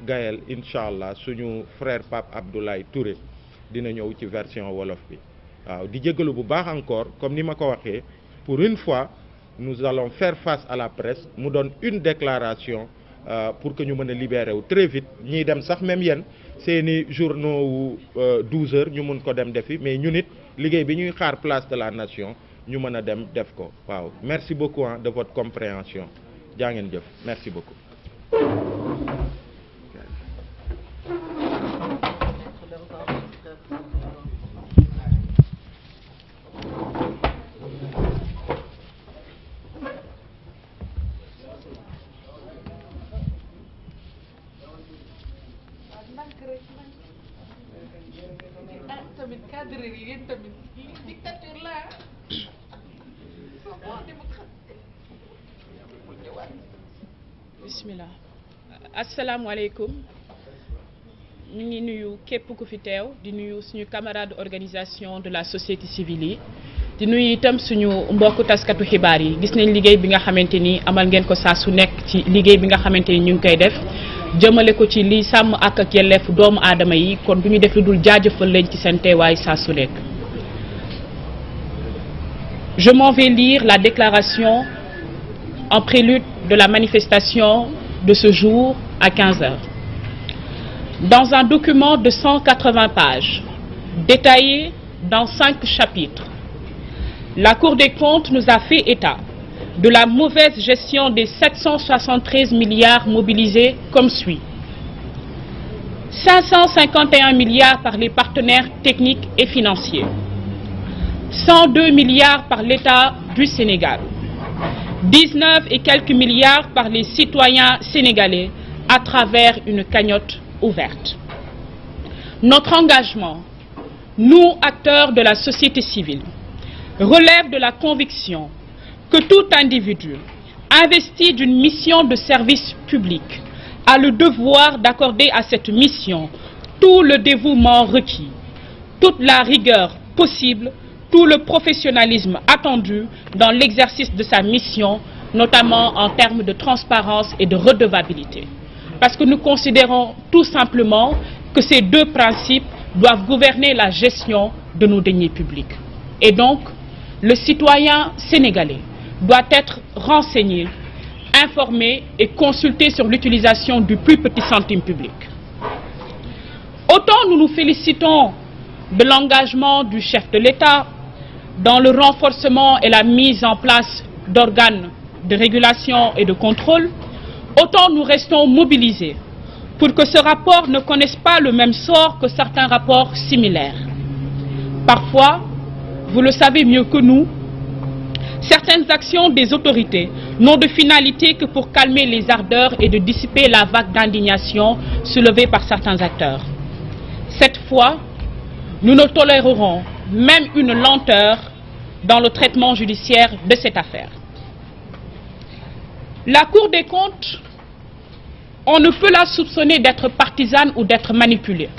Gaël incha allah suñu frère Pape Abdoulaye Touré dina ñëw ci version wolof bi waaw di jégalu bu baax encore comme ni ma ko waxee pour une fois nous allons faire face à la presse mu doon une déclaration pour que ñu mën a libérer wu très vite ñiy dem sax même yéen seeni journaux wu 12 heures ñu mun ko dem defi mais ñun it liggéey bi ñuy xaar place de la nation ñu mën a dem def ko waaw merci beaucoup de votre compréhension jaa ngeen jëf merci beaucoup. bismillah asalaamaaleykum ñu ngi nuyu képp ku fi teew di nuyu suñu camarade organisation de la société civile yi di nuyu itam suñu mbokku taskatu xibaar yi gis nañ liggéey bi nga xamante ni amal ngeen ko saa su nekk ci liggéey bi nga xamante ni ñu ngi koy def jëmale ko ci li sàmm ak yelleef doomu aadama yi kon du ñu def lu dul jaajëfal leen ci seen teewaay saa su nekk. Je m'en vais lire la déclaration en prélude de la manifestation de ce jour à 15 heures. Dans un document de 180 pages, détaillé dans 5 chapitres, la Cour des comptes nous a fait état de la mauvaise gestion des 773 milliards mobilisés comme suit. 551 milliards par les partenaires techniques et financiers, 102 milliards par l'État du Sénégal, 19 et quelques milliards par les citoyens sénégalais à travers une cagnotte ouverte. Notre engagement, nous, acteurs de la société civile, relève de la conviction que tout individu investi d'une mission de service public a le devoir d'accorder à cette mission tout le dévouement requis, toute la rigueur possible, tout le professionnalisme attendu dans l'exercice de sa mission, notamment en termes de transparence et de redevabilité. Parce que nous considérons tout simplement que ces deux principes doivent gouverner la gestion de nos deniers publics. Et donc, le citoyen sénégalais doit être renseigné, informé et consulté sur l'utilisation du plus petit centime public. Autant nous nous félicitons de l'engagement du chef de l'État dans le renforcement et la mise en place d'organes de régulation et de contrôle, autant nous restons mobilisés pour que ce rapport ne connaisse pas le même sort que certains rapports similaires. Parfois, vous le savez mieux que nous, certaines actions des autorités n'ont de finalité que pour calmer les ardeurs et de dissiper la vague d'indignation soulevée par certains acteurs. Cette fois, nous ne tolérerons même une lenteur dans le traitement judiciaire de cette affaire. La Cour des comptes, on ne peut la soupçonner d'être partisane ou d'être manipulée.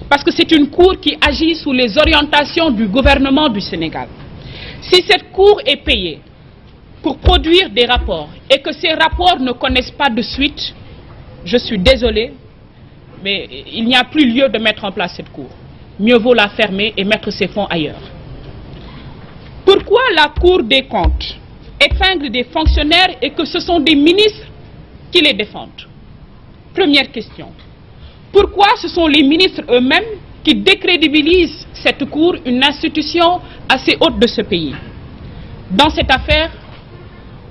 Parce que c'est une Cour qui agit sous les orientations du gouvernement du Sénégal. Si cette Cour est payée pour produire des rapports et que ces rapports ne connaissent pas de suite, je suis désolé, mais il n'y a plus lieu de mettre en place cette Cour. Mieux vaut la fermer et mettre ses fonds ailleurs. Pourquoi la Cour des comptes épingle des fonctionnaires et que ce sont des ministres qui les défendent? Première question. Pourquoi ce sont les ministres eux-mêmes qui décrédibilisent cette Cour, une institution assez haute de ce pays? Dans cette affaire,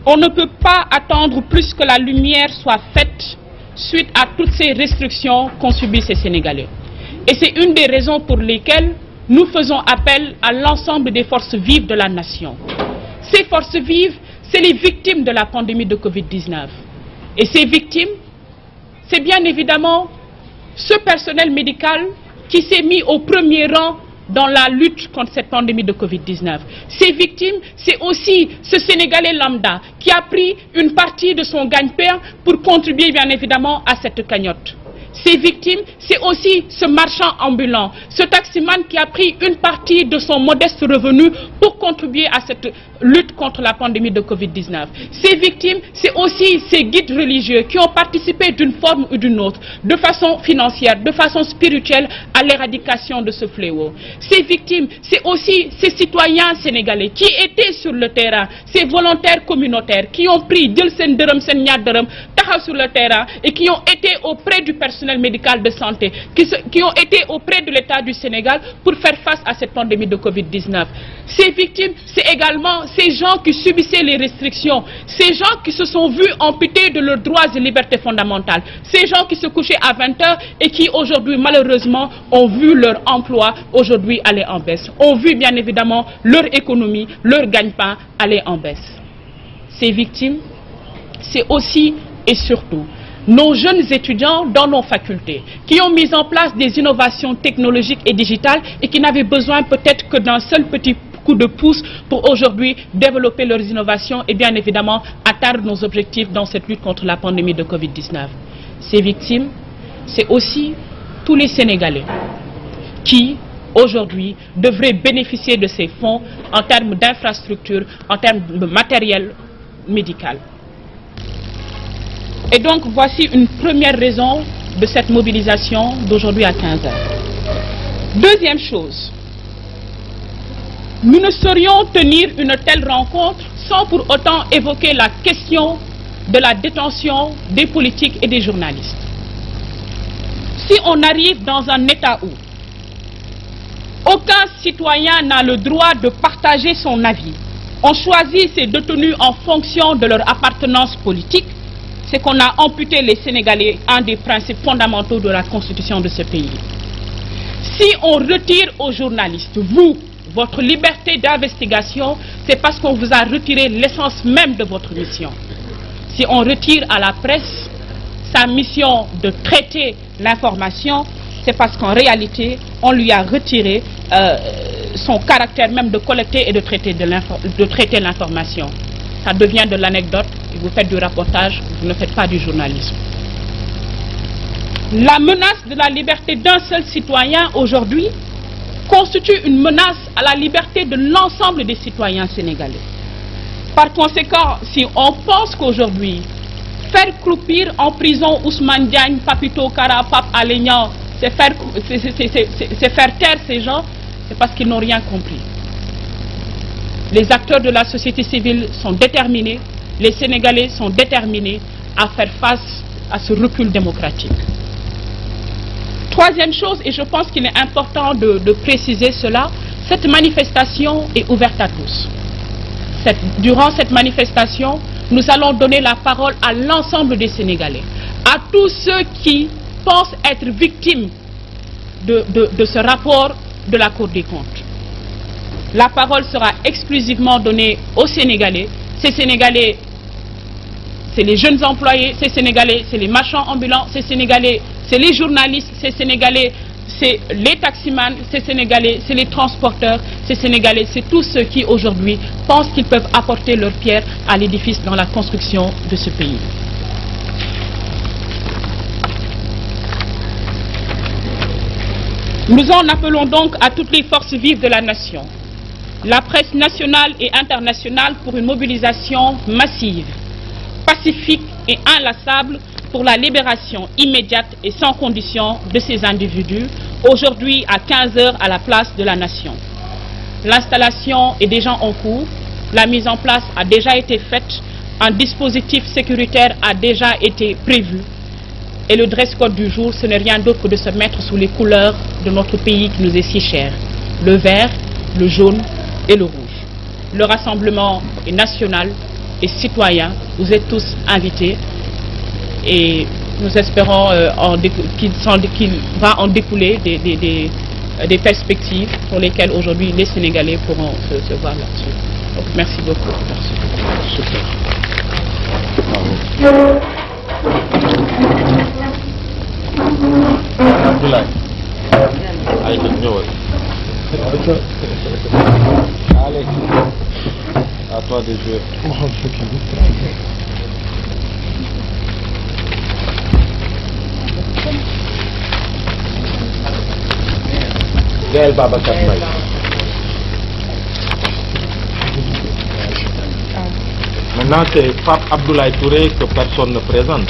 on ne peut pas attendre plus que la lumière soit faite suite à toutes ces restrictions qu'ont subies ces Sénégalais. Et c'est une des raisons pour lesquelles nous faisons appel à l'ensemble des forces vives de la nation. Ces forces vives, c'est les victimes de la pandémie de Covid-19. Et ces victimes, c'est bien évidemment ce personnel médical qui s'est mis au premier rang dans la lutte contre cette pandémie de Covid-19. Ces victimes, c'est aussi ce Sénégalais lambda qui a pris une partie de son gagne-pain pour contribuer bien évidemment à cette cagnotte. Ces victimes, c'est aussi ce marchand ambulant, ce taximan qui a pris une partie de son modeste revenu pour contribué à cette lutte contre la pandémie de Covid-19. Ces victimes, c'est aussi ces guides religieux qui ont participé d'une forme ou d'une autre, de façon financière, de façon spirituelle, à l'éradication de ce fléau. Ces victimes, c'est aussi ces citoyens sénégalais qui étaient sur le terrain, ces volontaires communautaires qui ont pris sen dërëm sen ñaar dërëm taxaw sur le terrain et qui ont été auprès du personnel médical de santé, qui ont été auprès de l'État du Sénégal pour faire face à cette pandémie de Covid-19. Ces victimes, c'est également ces gens qui subissaient les restrictions, ces gens qui se sont vus amputés de leurs droits et libertés fondamentales, ces gens qui se couchaient à 20 h et qui aujourd'hui malheureusement ont vu leur emploi aujourd'hui aller en baisse, ont vu bien évidemment leur économie, leur gagne-pain aller en baisse. Ces victimes, c'est aussi et surtout nos jeunes étudiants dans nos facultés qui ont mis en place des innovations technologiques et digitales et qui n'avaient besoin peut-être que d'un seul petit coup de pouce pour aujourd'hui développer leurs innovations et bien évidemment atteindre nos objectifs dans cette lutte contre la pandémie de Covid-19. Ces victimes, c'est aussi tous les Sénégalais qui aujourd'hui devraient bénéficier de ces fonds en termes d'infrastructures, en termes de matériel médical. Et donc, voici une première raison de cette mobilisation d'aujourd'hui à 15 h. Deuxième chose, nous ne saurions tenir une telle rencontre sans pour autant évoquer la question de la détention des politiques et des journalistes. Si on arrive dans un état où aucun citoyen n'a le droit de partager son avis, on choisit ces détenus en fonction de leur appartenance politique, c'est qu'on a amputé les Sénégalais un des principes fondamentaux de la Constitution de ce pays. Si on retire aux journalistes, vous, votre liberté d'investigation, c'est parce qu'on vous a retiré l'essence même de votre mission. Si on retire à la presse sa mission de traiter l'information, c'est parce qu'en réalité, on lui a retiré son caractère même de collecter et de traiter l'information. Ça devient de l'anecdote, vous faites du reportage, vous ne faites pas du journalisme. La menace de la liberté d'un seul citoyen aujourd'hui constitue une menace à la liberté de l'ensemble des citoyens sénégalais. Par conséquent, si on pense qu'aujourd'hui, faire croupir en prison Ousmane Diagne, Papito Kara, Pape Alé Niang, c'est faire taire ces gens, c'est parce qu'ils n'ont rien compris. Les acteurs de la société civile sont déterminés, les Sénégalais sont déterminés à faire face à ce recul démocratique. Troisième chose, et je pense qu'il est important de préciser cela, cette manifestation est ouverte à tous. Durant cette manifestation, nous allons donner la parole à l'ensemble des Sénégalais, à tous ceux qui pensent être victimes de ce rapport de la Cour des comptes. La parole sera exclusivement donnée aux Sénégalais. Ces Sénégalais, c'est les jeunes employés, ces Sénégalais, c'est les marchands ambulants, ces Sénégalais, c'est les journalistes, ces Sénégalais, c'est les taximans, ces Sénégalais, c'est les transporteurs, ces Sénégalais, c'est tous ceux qui aujourd'hui pensent qu'ils peuvent apporter leur pierre à l'édifice dans la construction de ce pays. Nous en appelons donc à toutes les forces vives de la nation, la presse nationale et internationale pour une mobilisation massive, pacifique et inlassable pour la libération immédiate et sans condition de ces individus, aujourd'hui à 15 h à la place de la nation. L'installation est déjà en cours, la mise en place a déjà été faite, un dispositif sécuritaire a déjà été prévu et le dress code du jour, ce n'est rien d'autre que de se mettre sous les couleurs de notre pays qui nous est si cher, le vert, le jaune et le rouge. Le rassemblement est national et citoyen, vous êtes tous invités et nous espérons qu'il va en découler des perspectives pour lesquelles aujourd'hui les Sénégalais pourront se voir là-dessus. Donc merci beaucoup. Merci. Super. Abdoulaye. Allez, à toi de jouer. Gaël Babacar Mbaye. Maintenant, c'est Pape Abdoulaye Touré que personne ne présente.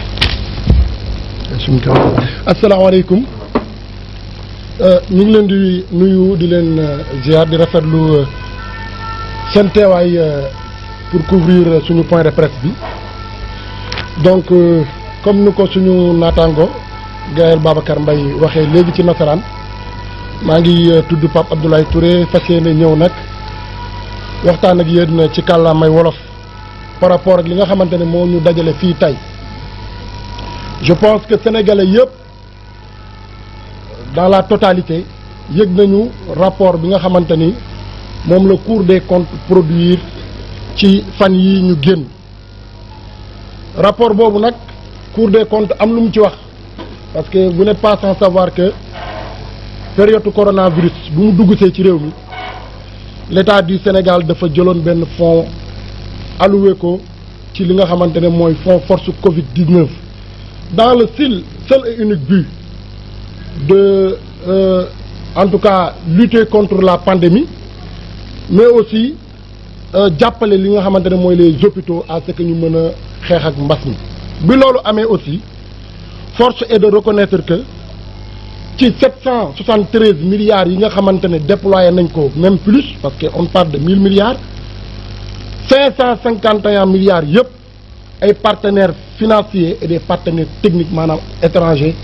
asalaamaaleykum ñu ngi leen di nuyu di leen ziar di rafetlu seen teewaay pour couvrir suñu point de presse bi donc comme ni ko suñu naataango Gaël Babacar Mbaye waxee léegi ci nasaraan maa ngi tudd Pape Abdoulaye Touré fas yéene ñëw nag waxtaan ak yéen ci kàllaamay wolof par rapport ak li nga xamante ne moo ñu dajale fii tey. Je pense que sénégalais yëpp dans la totalité yëg nañu rapport bi nga xamante ni moom la Cour des comptes produire ci fan yi ñu génn rapport boobu nag Cour des comptes am lu mu ci wax parce que vous n'êtes pas sans savoir que période coronavirus bu mu duggsee ci réew mi l'État du Sénégal dafa jëloon benn fonds alloué ko ci li nga xamante ne mooy fonds force Covid-19 dans le seul et unique but de en tout cas lutter contre la pandémie mais aussi jàppale li nga xamante ne mooy les hôpitaux à ce que ñu mën a xeex ak mbas mi. bi loolu amee aussi force est de reconnaître que ci 773 milliards yi nga xamante ne déployé nañ ko même plus parce que on parle de 1000 milliards 551 milliards yëpp ay partenaires financiers et des partenaires techniques maanaam étrangers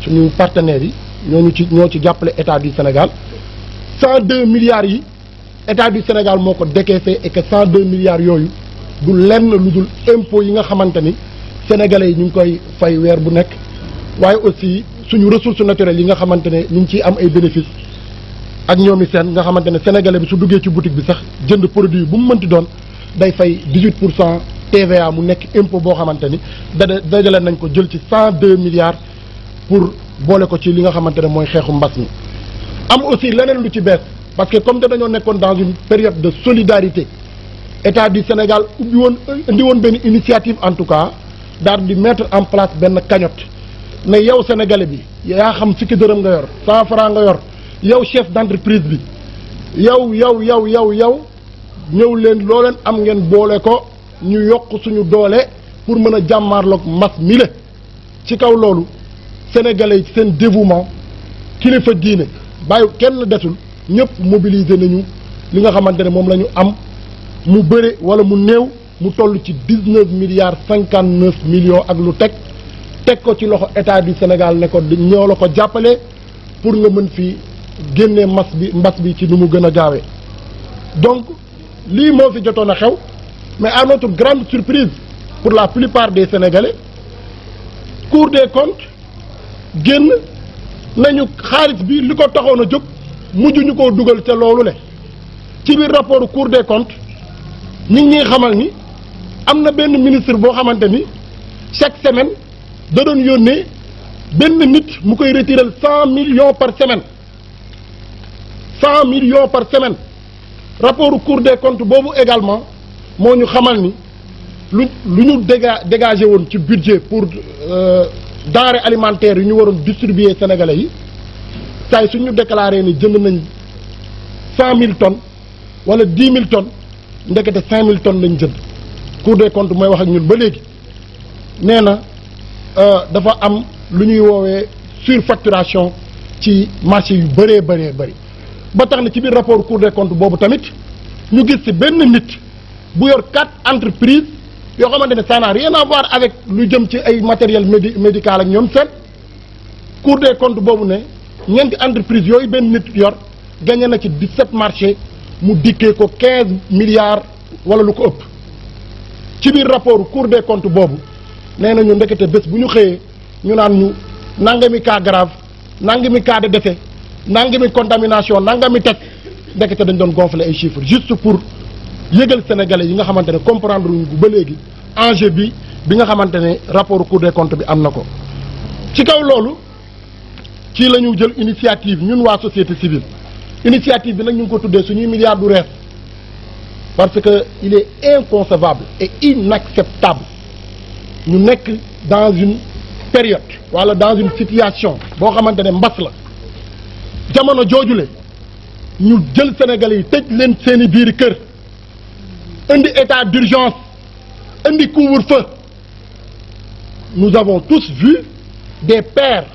suñu partenaires yi ñoo ci jàppale état du Sénégal 102 milliards yi état du Sénégal moo ko décaissé et que 102 milliards yooyu du lenn lu dul impôt yi nga xamante ni sénégalais yi ñu ngi koy fay weer bu nekk waaye aussi suñu ressources naturelles yi nga xamante ne ñu ngi ciy am ay bénéfices ak ñoomi seen nga xamante ne sénégalais bi su duggee ci boutique bi sax jënd produit bu mu mënti doon day fay 18% TVA mu nekk impôt boo xamante ni dajale nañ ko jël ci 102 milliards pour boole ko ci li nga xamante ne mooy xeexu mbas mi. am aussi leneen lu ci bees parce que comme te dañoo nekkoon dans une période de solidarité état du Sénégal indi woon benn initiative en tout cas daal di mettre en place benn cagnotte ne yow sénégalais bi yaa xam fukki dërëm nga yor 100 francs nga yor yow chef d'entreprise bi yow ñëw leen loo leen am ngeen boole ko. ñu yokk suñu doole pour mën a jàmmaarloog mbas mi la ci kaw loolu sénégalais yi seen dévouement kilifa diine bàyyi kenn desul ñëpp mobiliser nañu li nga xamante ne moom la ñu am mu bëre wala mu néew mu toll ci 19 milliards 59 millions ak lu teg ko ci loxo état du Sénégal ne ko ñoo la ko jàppale pour nga mën fi génnee mbas bi ci nu mu gën a gaawee donc lii moo fi jotoon a xew. Mais à notre grande surprise pour la plupart des Sénégalais Cour des comptes génn nañu xaalis bi li ko taxoon a jóg mujj ñu koo dugal ca loolu le ci biir rapport Cour des comptes ñi ngi ñuy xamal ni am na benn ministre boo xamante ni chaque semaine da doon yónnee benn nit mu koy retirer 100 millions par semaine 100 millions par semaine rapport Cour des comptes boobu également moo ñu xamal ni lu ñu dégagé woon ci budget pour denrées alimentaires yi ñu waroon distribuer sénégalais yi saa yi suñu déclaré ni jënd nañ 100 000 tonnes wala 10 000 tonnes ndekete 5 000 tonnes lañ jënd Cour des comptes mooy wax ak ñun ba léegi nee na dafa am lu ñuy woowee surfacturation ci marché yu bëree bëri ba tax na ci biir rapport Cour des comptes boobu tamit ñu gis ci benn nit bu yor 4 entreprises yoo xamante ne ça n'a rien à voir avec lu jëm ci ay matériel médical ak ñoom seen Cour des comptes boobu ne ñeenti entreprises yooyu benn nit yor gagné na ci 17 marchés mu dikkee ko 15 milliards wala lu ko ëpp ci biir rapport Cour des comptes boobu nee nañu ndekete bés bu ñu xëyee ñu naan ñu nangami cas grave nangami cas de décès nangami contamination nangami teg ndekete dañ doon gonfler ay chiffres juste pour yëgal sénégalais yi nga xamante ne comprendre wuñ ko ba léegi enjeu bi nga xamante ne rapport Cour des comptes bi am na ko ci kaw loolu ci la ñu jël initiative ñun waa société civile initiative bi nag ñu ngi ko tuddee suñuy milliards du rees parce que il est inconcevable et inacceptable ñu nekk dans une période wala dans une situation boo xamante ne mbas la jamono joojule ñu jël sénégalais yi tëj leen seeni biir kër indi état d'urgence indi couvre-feu. Nous avons tous vu des pères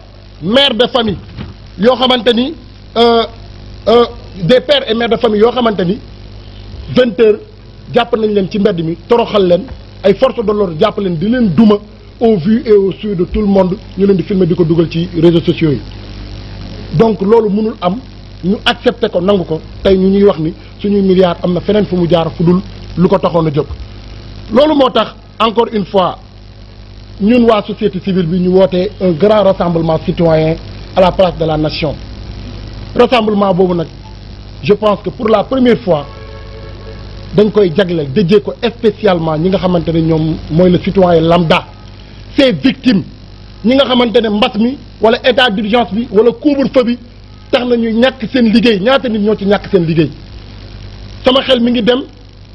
mères de famille yoo xamante ni des pères et mères de famille yoo xamante ni 20 heures jàpp nañ leen ci mbedd mi toroxal leen ay forces de l'ordre jàpp leen di leen duma au vu et au su de tout le monde ñu leen di filmer di ko dugal ci réseaux sociaux yi. Donc loolu mënul am ñu accepter ko nangu ko tey ñu ñuy wax ni suñuy milliards am na feneen fu mu jaar fu dul lu ko taxoon a jóg. loolu moo tax encore une fois ñun waa société civile bi ñu wootee un grand rassemblement citoyen à la place de la nation. Rassemblement boobu nag je pense que pour la première fois dañ koy jagleel déjee ko spécialement ñi nga xamante ne ñoom mooy le citoyen lambda, ces victimes ñi nga xamante ne mbas mi wala état d'urgence bi wala couvre-feu bi tax na ñu ñàkk seen liggéey. ñaata nit ñoo ci ñàkk seen liggéey. sama xel mi ngi dem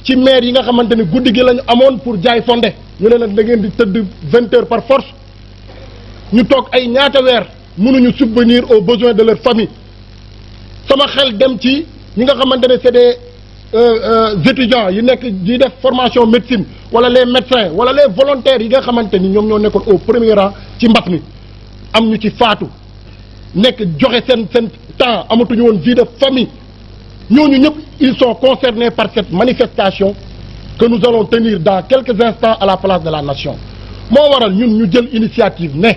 ci maire yi nga xamante ne guddi gi lañu amoon pour jaay fonde ñu ne nag da ngeen di tëdd 20 heures par force ñu toog ay ñaata weer mënuñu subvenir aux besoins de leur famille. sama xel dem ci ñi nga xamante ne c'est des étudiants yi nekk di def formation médecine wala les médecins wala les volontaires yi nga xamante ni ñoom ñoo nekkoon au premier rang ci mbas mi am ñu ci faatu nekk joxe seen temps amatuñu woon vie de famille. ñooñu ñëpp ils sont concernés par cette manifestation que nous allons tenir dans quelques instants à la place de la nation. moo waral ñun ñu jël initiative ne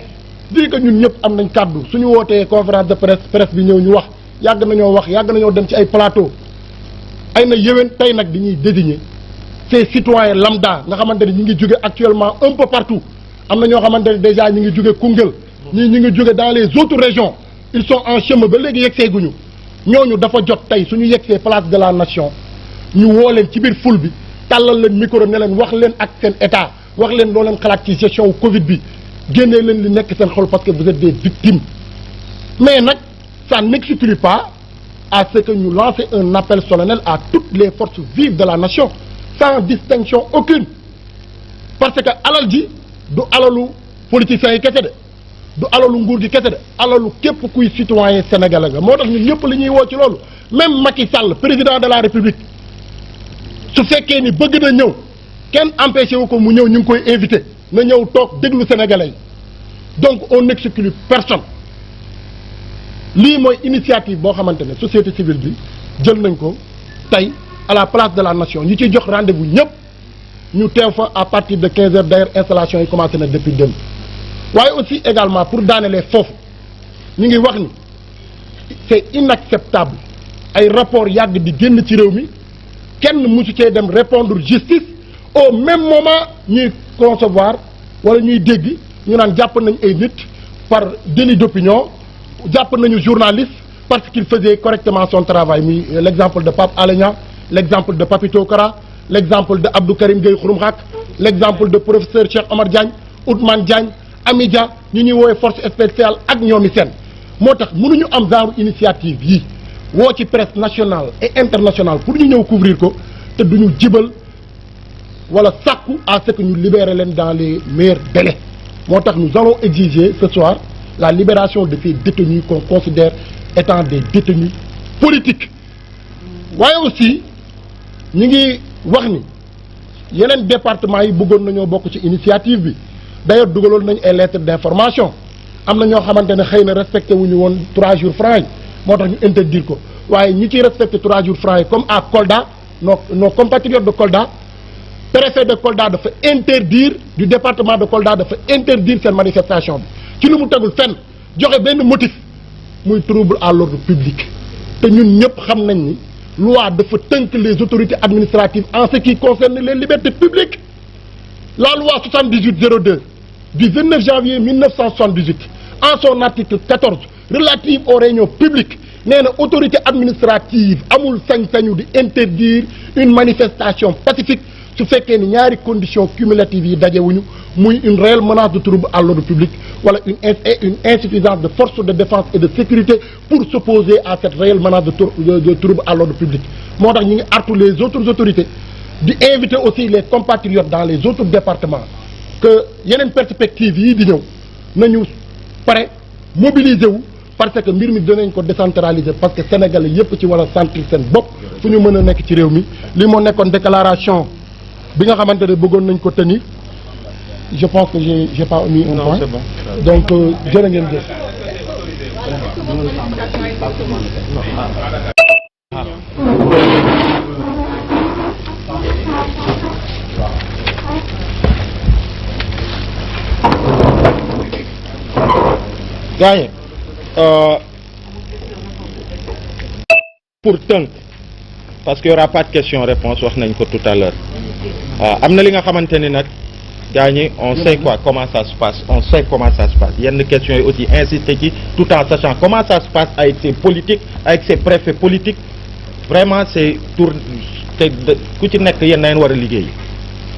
di que ñun ñëpp am nañ kàddu suñu wootee conférence de presse bi ñëw ñu wax yàgg nañoo dem ci ay plateau ay na yéwén tey nag dañuy désigner ces citoyens lambda nga xamante ne ñi ngi jóge actuellement un peu partout. am na ñoo xamante ne déjà ñi ngi jóge Koungheul ñii ñi ngi jóge dans les autres régions ils sont en chemin ba léegi yegsee guñu. ñooñu dafa jot tey suñu yegsee place de la nation ñu woo leen ci biir foule bi tàllal leen micro ne leen wax leen ak seen état wax leen loo leen xalaat ci gestion Covid bi génnee leen li nekk seen xol parce que vous êtes des victimes. mais nag ça n'exclut pas à ce que ñu lancer un appel solennel à toutes les forces vives de la nation sans distinction aucune parce que alal ji du alalu politiciens yi kese de. du alalu nguur gi kese de alalu képp kuy citoyen sénégalais nga moo tax ñun ñëpp li ñuy woo ci loolu même Macky Sall président de la République su fekkee ni bëgg na ñëw kenn empêché wu ko mu ñëw ñu ngi koy invité na ñëw toog déglu sénégalais yi donc on n'exclut personne. lii mooy initiative boo xamante ne société civile bi jël nañ ko tey à la place de la nation ñu ciy jox rendez-vous ñëpp ñu teew fa à partir de 15 heures d'ailleurs installation yi commencé na depuis démb. waaye aussi également pour daanelee foofu ñu ngi wax ni c'est inacceptable ay rapport yàgg di génn ci réew mi kenn musu cee dem répondre justice au même moment ñuy concevoir wala ñuy dégg ñu naan jàpp nañ ay nit par délit d'opinion jàpp nañu journaliste parce qu'il faisait correctement son travail muy l'exemple de Pape Alé Niang l'exemple de Papito Kara l'exemple de Abdou Karim Gueye Xurum Xaq l'exemple de professeur Cheikh Omar Diagne Ousmane Diagne Amidia ñu ñuy woowee force spéciale ak ñoomi seen moo tax mënuñu am genre initiative yi woo ci presse nationale et internationale pour ñu ñëw couvrir ko te duñu jibal wala sàkku à ce que ñu libérer leen dans les meilleurs délais. moo tax nous allons exiger ce soir la libération de ces détenus qu'on considère étant des détenus politiques. waaye aussi ñu ngi wax ni yeneen département yi bëggoon nañoo bokk ci initiative bi. d'ailleurs dugaloon nañ ay lettres d'information am na ñoo xamante ne xëy na respecté wuñu woon 3 jours francs yi moo tax ñu interdire ko waaye ñi ciy respecté 3 jours francs yi comme à Kolda nos compatriotes de Kolda préfet de Kolda dafa interdire du département de Kolda dafa interdire seen manifestation bi ci lu mu tegul fenn joxe benn motif muy trouble à l'ordre public te ñun ñëpp xam nañ ni loi dafa tënk les autorités administratives en ce qui concerne les libertés publiques. La loi 7802 du 29 janvier 1978 en son article 14 relative aux réunions publiques nee na autorité administrative amul sañ-sañu di interdire une manifestation pacifique su fekkee ni ñaari conditions cumulatives yi dajewuñu muy une réelle menace de trouble à l'ordre public wala une insuffisance de forces de défense et de sécurité pour s'opposer à cette réelle menace de trouble à l'ordre public. moo tax ñu ngi artu les autres autorités di inviter aussi les compatriotes dans les autres départements que yeneen perspectives yii di ñëw nañu pare mobiliser wu parce que mbir mi dinañ ko décentraliser parce que sénégalais yépp ci war a sentir seen bopp fu ñu mën a nekk ci réew mi li moo nekkoon déclaration bi nga xamante ne bëggoon nañ ko tenir je pense que j'ai pas omis un point. c'est bon. Donc jërë ngeen jëf. Gagné pour tënk parce qu'il y aura pas de question-réponse wax nañ ko tout à l'heure am na li nga xamante ni nag Gagné on sait quoi comment ça se passe on sait comment ça se passe yenn questions yi aussi insister ci tout en sachant comment ça se passe avec ces politiques avec ces préfets politiques vraiment c'est tour te ku ci nekk yéen nañ war a liggéey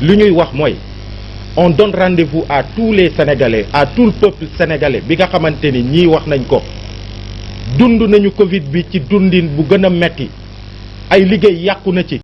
li ñuy wax mooy on donne rendez-vous à tous les Sénégalais à tout le peuple sénégalais bi nga xamante ni ñii wax nañ ko dund nañu Covid bi ci dundin bu gën a metti ay liggéey yàqu na ci